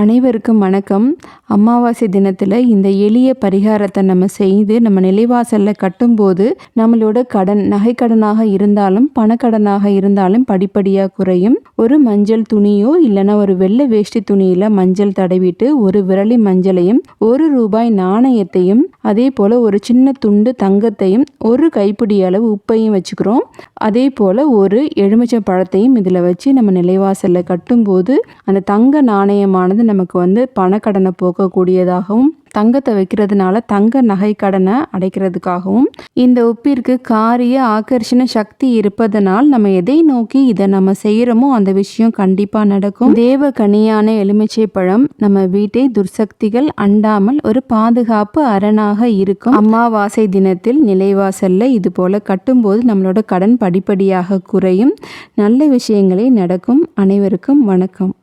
அனைவருக்கும் வணக்கம். அமாவாசை தினத்தில் இந்த எளிய பரிகாரத்தை நம்ம செய்து நம்ம நிலைவாசலில் கட்டும்போது நம்மளோட கடன், நகைக்கடனாக இருந்தாலும் பணக்கடனாக இருந்தாலும் படிப்படியாக குறையும். ஒரு மஞ்சள் துணியோ இல்லைன்னா ஒரு வெள்ளை வேஷ்டி துணியில் மஞ்சள் தடவிட்டு ஒரு விரலி மஞ்சளையும் ₹1 நாணயத்தையும் அதே போல் ஒரு சின்ன துண்டு தங்கத்தையும் ஒரு கைப்பிடி அளவு உப்பையும் வச்சுக்கிறோம். அதே போல் ஒரு எலுமிச்சை பழத்தையும் இதில் வச்சு நம்ம நிலைவாசலில் கட்டும்போது அந்த தங்க நாணயமானது நமக்கு பணக்கடனை போக்கக்கூடியதாகவும், தங்கத்தை வைக்கிறதுனால தங்க நகை கடனை அடைக்கிறதுக்காகவும், இந்த உப்பிற்கு காரிய ஆகர்ஷண சக்தி இருப்பதனால் நம்ம எதை நோக்கி இதை நம்ம செய்கிறோமோ அந்த விஷயம் கண்டிப்பாக நடக்கும். தேவ கனியான எலுமிச்சை பழம் நம்ம வீட்டை துர்சக்திகள் அண்டாமல் ஒரு பாதுகாப்பு அரணாக இருக்கும். அமாவாசை தினத்தில் நிலைவாசல்ல இது போல கட்டும்போது நம்மளோட கடன் படிப்படியாக குறையும். நல்ல விஷயங்களே நடக்கும். அனைவருக்கும் வணக்கம்.